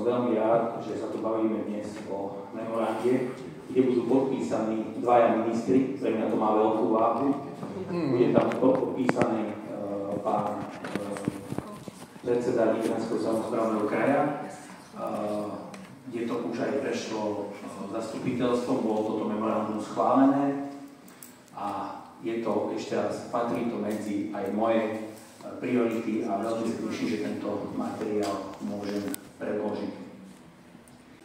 veľmi rád, že sa tu bavíme dnes o memorande, kde budú podpísaní dvaja ministri, pre mňa to má veľkú váhu. Bude tam podpísaný pán predseda Nitranského samosprávneho kraja, kde to už aj prešlo zastupiteľstvom, bolo toto memorandum schválené a je to, ešte raz, patrí to medzi aj moje priority a veľmi sa teším, že tento materiál môžem predložiť.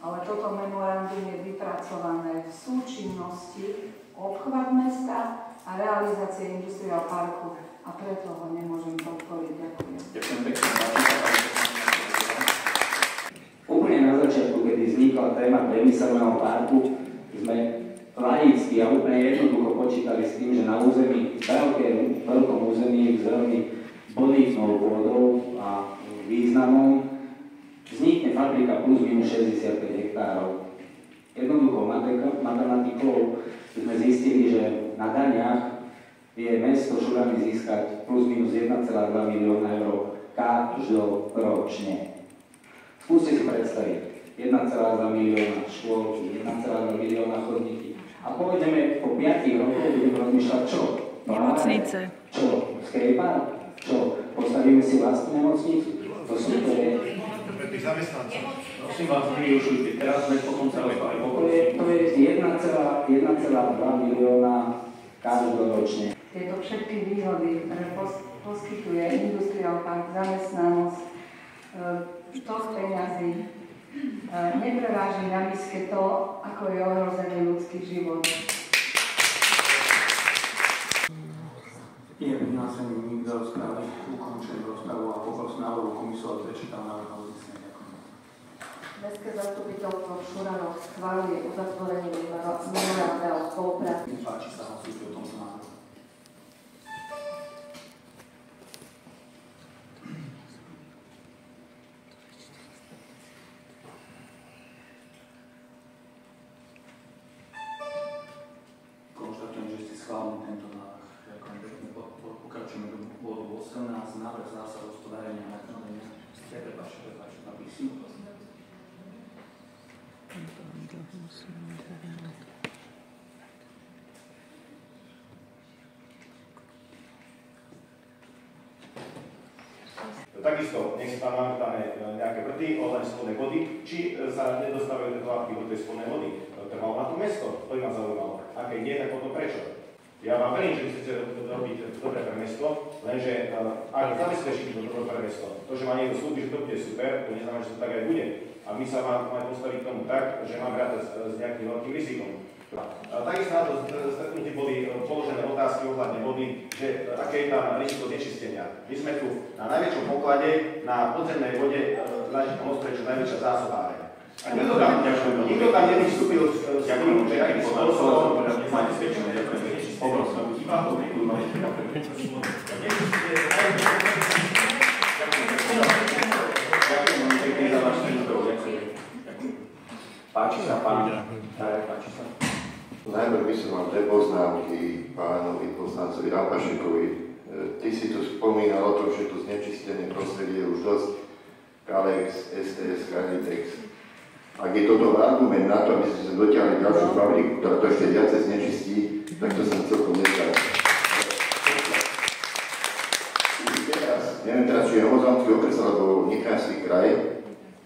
Ale toto memorandum je vypracované v súčinnosti obchvat mesta a realizácie Industrial Parku a preto ho nemôžem podporiť. Ďakujem. Ďakujem pekne. Úplne na začiatku, kedy vznikla téma priemyselného parku, sme laicky a úplne jednoducho počítali s tým, že na území, veľkom území s veľmi bonitnou pôdou a významom vznikne fabrika plus minus 65 hektárov. Jednoduchou matematikou sme zistili, že na daniach vie mesto Šurany získať plus minus 1,2 milióna eur každoročne. Skúste si predstaviť, 1,2 milióna škôlky, 1,2 milióna chodníky. A pôjdeme po 5 rokoch, budeme rozmýšľať čo? Nemocnice. Čo? Skatepark? Čo? Postavíme si vlastnú nemocnicu? To sú to je... Pre tých zamestnancov. Prosím vás, nevyužujte. Teraz sme potom sa rozpali. To je 1,2 milióna každoročne. Tieto všetky výhody, ktoré poskytuje Industrial Park, zamestnanosť, tok peňazí, nepreváži na miske to, ako je ohrozený ľudský život. Je vyhlásený nikto rozprávy, ukončujem rozpravu a poprosím návrhu komisu, aby prečítal návrh uznesenia. Ďakujem. Mestské zastupiteľstvo v Šuranoch schváľuje uzatvorenie memoranda o spolupráci. Páči sa, hlasujte o tomto návrhu. Konštatujem, že ste schválili tento návrh. Ďakujem pekne. Pokračujeme do bodu 18. Návrh zásad hospodárenia a nakladania. Prepáčte, napísam. Takisto, nech si tam máme nejaké vrty, len spodné vody, či sa nedostávajú tieto látky do tej spodnej vody. Trvalo na to mesto, to by ma zaujímalo. A keď nie, tak potom prečo? Ja vám verím, že vy chcete robiť dobre pre mesto, lenže ak zabezpečíte to dobre pre mesto, to, že ma niekto slúbi, že to bude super, to neznamená, že to tak aj bude. A my sa máme postaviť k tomu tak, že máme rátať s nejakým veľkým rizikom. Takisto na to stretnutí boli položené otázky ohľadne vody, že aké je tam riziko znečistenia. My sme tu na najväčšom poklade, na podzemnej vode, na Ostrej, čo najväčšia zásobáreň. A nikto tam nevystúpil s tým, že akým spôsobom máte spečené. Páči sa, pán. Páči sa. Najprv by som mal dve poznámky pánovi poslancovi Rampašekovi. Ty si tu spomínal o tom, že tu znečistené prostredie je už dosť Kalex, STS, Caritex. Ak je toto argument na to, aby ste sa dotiahli ďalšiu fabriku, ktorá to ešte viacej znečistí, tak to sa celkom nestáva. Neviem teraz, či je Novozámsky okres alebo Nitranský kraj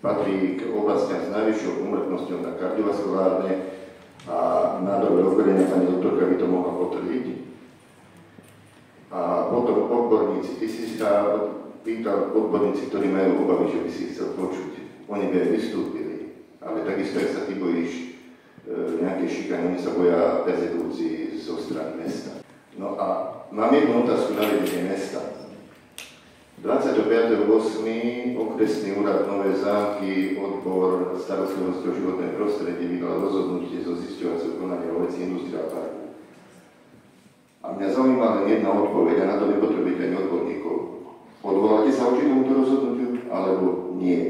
patrí k oblastiam s najvyššou úmrtnosťou na kardiovaskulárne a nádorové ochorenia. Pani doktorka by to mohla potvrdiť. A potom odborníci. Ty si sa pýtal odborníci, ktorí majú obavy, že by si chcel počuť. Oni by aj vystúpili. Ale takisto, ak sa ty bojíš nejaké šikany, oni sa boja perzekúcií zo strany mesta. No a mám jednu otázku na vedenie mesta. 25.8. okresný úrad Nové Zámky, odbor starostlivosti o životné prostredie vydal rozhodnutie zo zisťovacieho konania o veci Industrial Parku. A mňa zaujíma len jedna odpoveď, a na to nepotrebujete ani odborníkov. Odvoláte sa voči tomuto rozhodnutiu, alebo nie?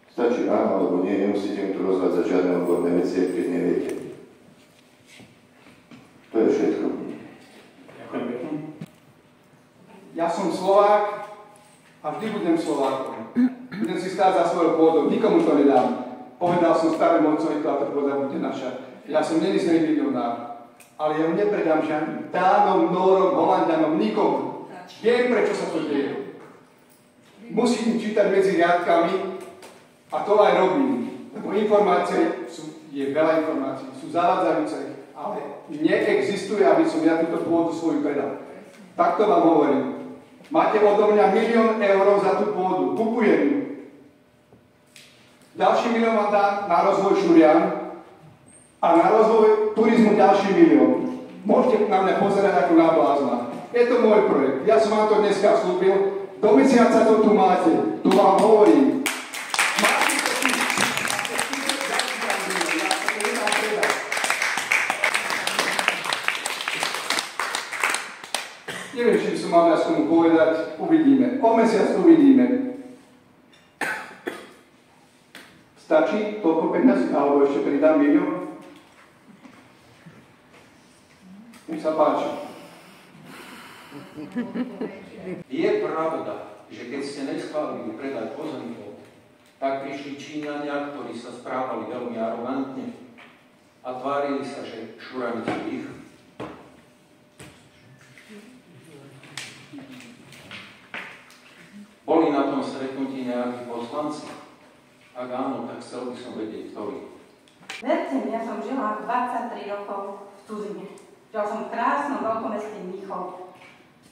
Stačí áno, alebo nie, nemusíte mi tu rozvádzať žiadne odborné veci, keď neviete. To je všetko. Ďakujem pekne. Ja som Slovák a vždy budem Slovákom. Budem si stáť za svojou pôdou, nikomu to nedám. Povedal som starému otcovi, táto pôda bude naša. Ja som nenizný milionár, ale ja ju nepredám žiadnym Dánom, Nórom, Holandianom, nikomu. Viem, prečo sa to deje. Musím čítať medzi riadkami a to aj robím. Lebo informácie je veľa informácií, sú zavádzajúce, ale neexistuje, aby som ja túto pôdu svoju predal. Takto vám hovorím. Máte odo mňa 1 000 000 eur za tú pôdu, kupujem ju. Ďalší 1 000 000 vám dám na rozvoj Šurian a na rozvoj turizmu ďalší 1 000 000. Môžete na mňa pozerať ako na blázna. Je to môj projekt. Ja som vám to dneska slúbil. Do mesiaca to tu máte. Tu vám hovorím. Neviem, či by som mal nás tomu povedať. Uvidíme. O mesiac uvidíme. Stačí toľko peniazí? Alebo ešte pridám 1 000 000? Nech sa páči. Je pravda, že keď ste neschválili predaj pozemkov, tak prišli Číňania, ktorí sa správali veľmi arogantne a tvárili sa, že Šurany sú ich. Boli na tom stretnutí nejakí poslanci? Ak áno, tak chcel by som vedieť, ktorí. Verte mi, ja som žila 23 rokov v cudzine. Žila som v krásnom veľkomeste Mníchov,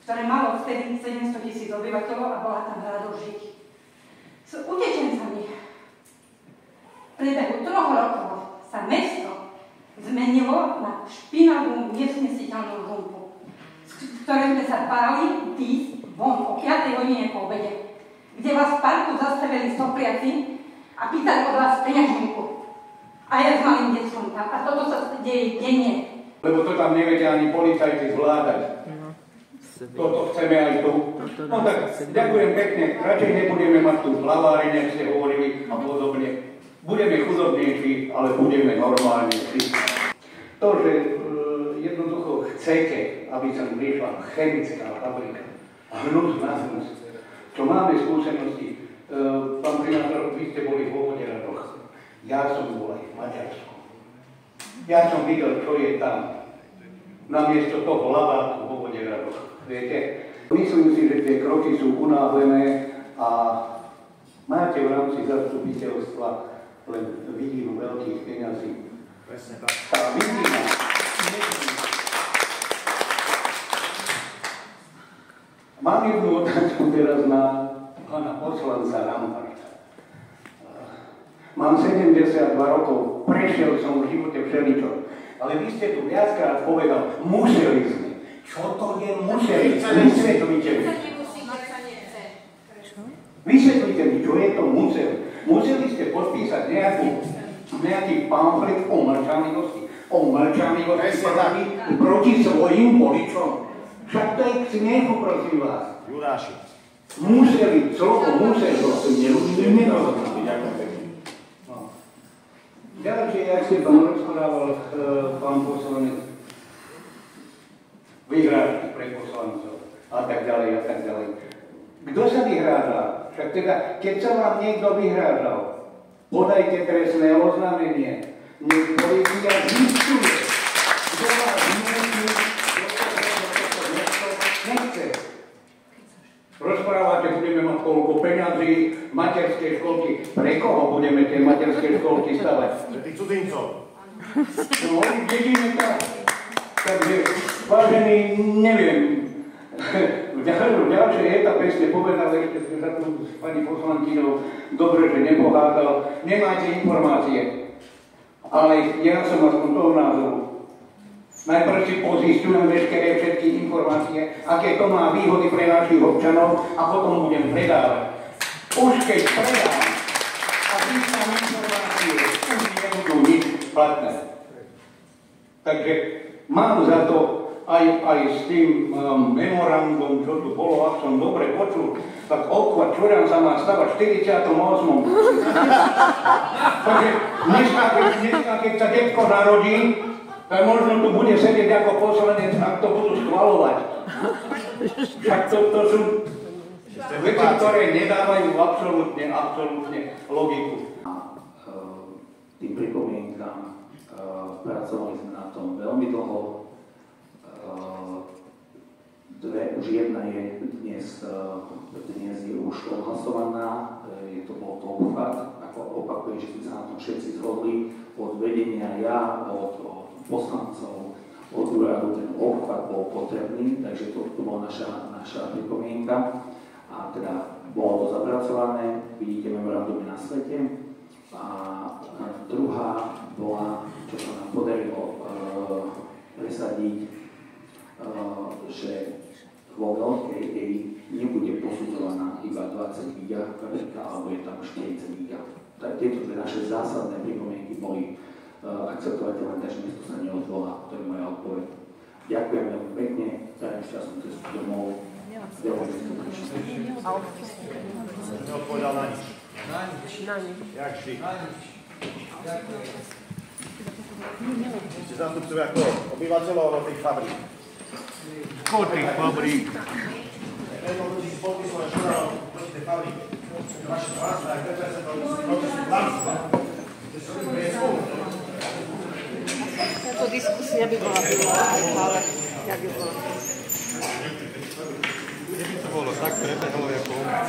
ktoré malo vtedy 700 000 obyvateľov a bola tam rado žiť. S utečencami v priebehu 3 rokov sa mesto zmenilo na špinavú, nesnesiteľnú žumpu, z ktorej sme sa báli ísť von o 5 hodine po obede, kde vás v parku zastavili stopriaci a pýtali od vás peňažníku. A ja s malým detkom tam. A toto sa deje denne. Lebo to tam nevedia ani policajti zvládať. Toto chceme aj tu. No tak, ďakujem pekne. Radšej nebudeme mať tu hlavárine, ste hovorili a podobne. Budeme chudobnejší, ale budeme normálnejší. To, že jednoducho chcete, aby sem prišla chemická fabrika, hnus na hnus, čo máme skúsenosti, pán primátor, vy ste boli v Oboderadoch. Ja som bol aj v Maďarsku. Ja som videl, čo je tam. Namiesto toho lavátku v Oboderadoch. Viete? Myslím si, že tie kroky sú unáhlené a máte v rámci zastupiteľstva len vidinu veľkých peňazí. Presne tak. Tá vidina. Mám jednu otázku teraz na pána poslanca Ramparta. Mám 72 rokov, prešiel som v živote všeličo, ale vy ste tu viackrát povedal, museli sme. Čo to je museli? Vysvetlite mi. Vysvetlite mi, čo je to museli. Museli ste podpísať nejaký pamflet o mlčanlivosti. O mlčanlivosti proti svojim voličom. Však to je k smiechu, prosím vás. Juráši. Museli, slovo museli, to nerozumiem. Ďakujem pekne. Ďalšie, jak ste tam rozprával pán poslanec, vyhrážky pre poslancov a tak ďalej a tak ďalej. Kto sa vyhráža? Však teda, keď sa vám niekto vyhrážal, podajte trestné oznámenie. Nech polícia zistuje, kto vás nechce. Rozprávate, budeme mať koľko peňazí, materské školky. Pre koho budeme tie materské školky stavať? Pre tých cudzincov. No, jedine tak. Takže, vážený, neviem. V ďalšej etape ste povedali, že ste sa tu s pani poslankyňou dobre, že nepohádal. Nemáte informácie. Ale ja som aspoň toho názoru. Najprv si pozistujem veškeré všetky informácie, aké to má výhody pre našich občanov a potom budem predávať. Už keď predám a získam informácie, už nebudú nič platné. Takže mám za to aj s tým memorandum, čo tu bolo, ak som dobre počul, tak obchvat Šurian sa má stavať v 48. Takže dneska, keď sa detko narodí, tak možno tu bude sedieť ako poslanec, ak to budú schvaľovať. Však to sú Veci, ktoré nedávajú absolútne logiku. Tým pripomienkam pracovali sme na tom veľmi dlho. Už jedna je dnes je už odhlasovaná, bol to obchvat, ako opakujem, že sme sa na tom všetci zhodli, od vedenia ja, od poslancov, od úradu, ten obchvat bol potrebný, takže to bola naša pripomienka. A teda bolo to zapracované, vidíte memorandumy na svete. A druhá bola, čo sa nám podarilo presadiť, že vo veľkej nebude posudzovaná iba 20 giga, alebo je tam 40 giga. Tieto dve naše zásadné pripomienky boli akceptovateľné, takže miesto sa neodvolá, to je moja odpoveď. Ďakujem veľmi pekne, prajem šťastnú cestu domov. Neodpovedal na nič. Na nič. Jak vždy. Ste zástupcovia ako obyvateľov alebo tých fabrík? Tých fabrík. Jedno ľudí si podpisovať žurnálom proti tej fabrike. Vaše vlastné, aj 5% proti vlastné. Táto diskusia by bola ale jak by bola. Keby to bolo tak prebehlo, ako u nás,